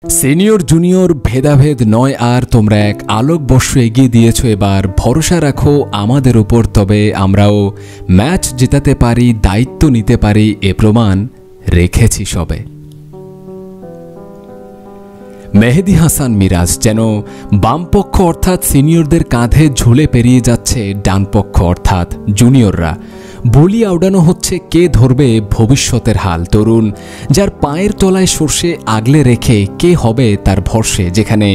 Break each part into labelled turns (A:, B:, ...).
A: Senior junior ভেদাভেদ নয় আর তোমরা এক আলোকবর্ষ এগিয়ে দিয়েছো। এবার ভরসা রাখো আমাদের উপর, তবে আমরাও ম্যাচ জেতাতে পারি, দায়িত্ব নিতে পারি, এ প্রমাণ রেখেছি সবে। মেহেদী হাসান মিরাজ যেন বামপক্ষ অর্থাৎ সিনিয়রদের কাঁধে ঝুলে পেরিয়ে যাচ্ছে ডানপক্ষ অর্থাৎ জুনিয়ররা। বলি আউড়ানো হচ্ছে কে ধরবে ভবিষ্যতের হাল। তরুণ যার পায়ের তলায় সর্ষে আগলে রেখে কে হবে তার ভরসে, যেখানে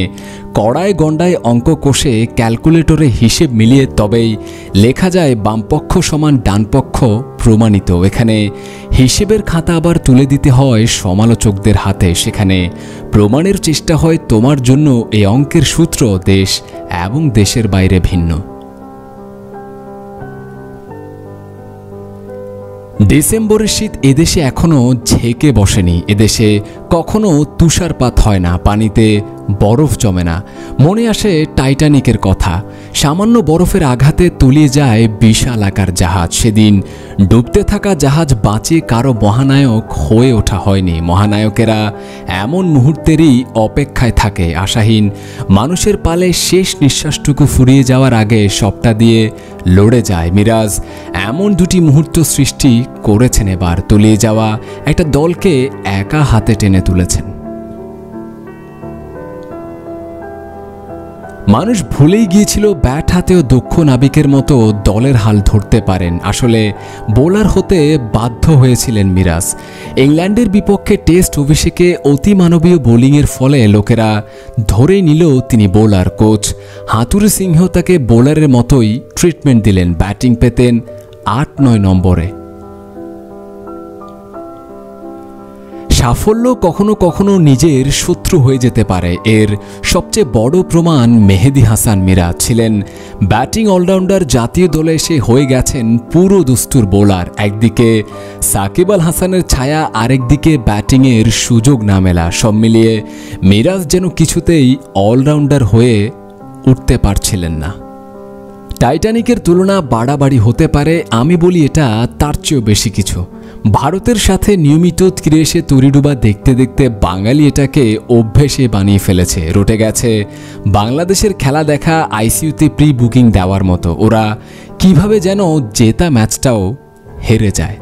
A: কড়ায় গণ্ডায় অঙ্ক কষে ক্যালকুলেটরে হিসেব মিলিয়ে তবেই লেখা যায় বামপক্ষ সমান ডানপক্ষ প্রমাণিত। এখানে হিসেবের খাতা আবার তুলে দিতে হয় সমালোচকদের হাতে, সেখানে প্রমাণের চেষ্টা হয় তোমার জন্য এই অঙ্কের সূত্র দেশ এবং দেশের বাইরে ভিন্ন। ডিসেম্বরের শীত এদেশে এখনো ঝেঁকে বসেনি। এদেশে কখনো তুষারপাত হয় না, পানিতে বরফ জমে না। মনে আসে টাইটানিকের কথা, সামান্য বরফের আঘাতে তলিয়ে যায় বিশাল আকার জাহাজ। সেদিন ডুবতে থাকা জাহাজ বাঁচিয়ে কারো মহানায়ক হয়ে ওঠা হয়নি। মহানায়কেরা এমন মুহূর্তেরই অপেক্ষায় থাকে, আশাহীন মানুষের পালে শেষ নিঃশ্বাসটুকু ফুরিয়ে যাওয়ার আগে সবটা দিয়ে লড়ে যায়। মিরাজ এমন দুটি মুহূর্ত সৃষ্টি করেছেন, এবার তলিয়ে যাওয়া একটা দলকে একা হাতে টেনে তুলেছেন। মানুষ ভুলেই গিয়েছিল ব্যাট হাতেও দক্ষ নাবিকের মতো দলের হাল ধরতে পারেন। আসলে বোলার হতে বাধ্য হয়েছিলেন মিরাজ। ইংল্যান্ডের বিপক্ষে টেস্ট অভিষেকে অতিমানবীয় বোলিংয়ের ফলে লোকেরা ধরে নিল তিনি বোলার। কোচ হাতুড়ে সিংহ তাকে বোলারের মতোই ট্রিটমেন্ট দিলেন। ব্যাটিং পেতেন ৮-৯ নম্বরে। সাফল্য কখনো কখনো নিজের শত্রু হয়ে যেতে পারে। এর সবচেয়ে বড় প্রমাণ মেহেদী হাসান মিরাজ। ছিলেন ব্যাটিং অলরাউন্ডার, জাতীয় দলে এসে হয়ে গেছেন পুরো দুস্তুর বোলার। একদিকে সাকিব আল হাসানের ছায়া, আরেকদিকে ব্যাটিংয়ের সুযোগ না মেলা। সব মিলিয়ে মিরাজ যেন কিছুতেই অলরাউন্ডার হয়ে উঠতে পারছিলেন না। টাইটানিকের তুলনা বাড়াবাড়ি হতে পারে, আমি বলি এটা তার চেয়েও বেশি কিছু। ভারতের সাথে নিয়মিত তীরে এসে তরিডুবা দেখতে দেখতে বাঙালি এটাকে অভ্যেসে বানিয়ে ফেলেছে। রটে গেছে বাংলাদেশের খেলা দেখা আইসিইউতে প্রি বুকিং দেওয়ার মতো। ওরা কিভাবে যেন জেতা ম্যাচটাও হেরে যায়।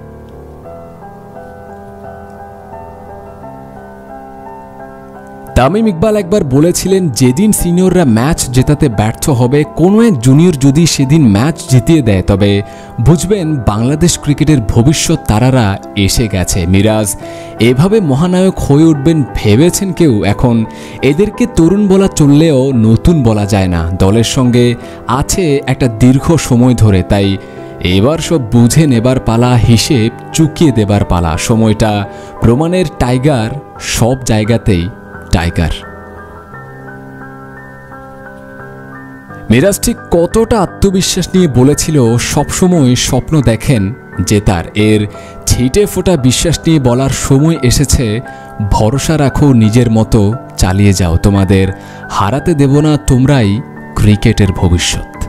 A: তামিম ইকবাল একবার বলেছিলেন, যেদিন সিনিয়ররা ম্যাচ জেতাতে ব্যর্থ হবে, কোনো এক জুনিয়র যদি সেদিন ম্যাচ জিতিয়ে দেয়, তবে বুঝবেন বাংলাদেশ ক্রিকেটের ভবিষ্যৎ তারারা এসে গেছে। মিরাজ এভাবে মহানায়ক হয়ে উঠবেন ভেবেছেন কেউ? এখন এদেরকে তরুণ বলা চললেও নতুন বলা যায় না। দলের সঙ্গে আছে একটা দীর্ঘ সময় ধরে, তাই এবার সব বুঝে নেবার পালা, হিসেব চুকিয়ে দেবার পালা। সময়টা প্রমাণের, টাইগার সব জায়গাতেই টাইগার। মিরাজ ঠিক কতটা আত্মবিশ্বাস নিয়ে বলেছিল সবসময় স্বপ্ন দেখেন জেতার। এর ছিটে ফোটা বিশ্বাস নিয়ে বলার সময় এসেছে, ভরসা রাখো নিজের মতো চালিয়ে যাও, তোমাদের হারাতে দেব না, তোমরাই ক্রিকেটের ভবিষ্যৎ।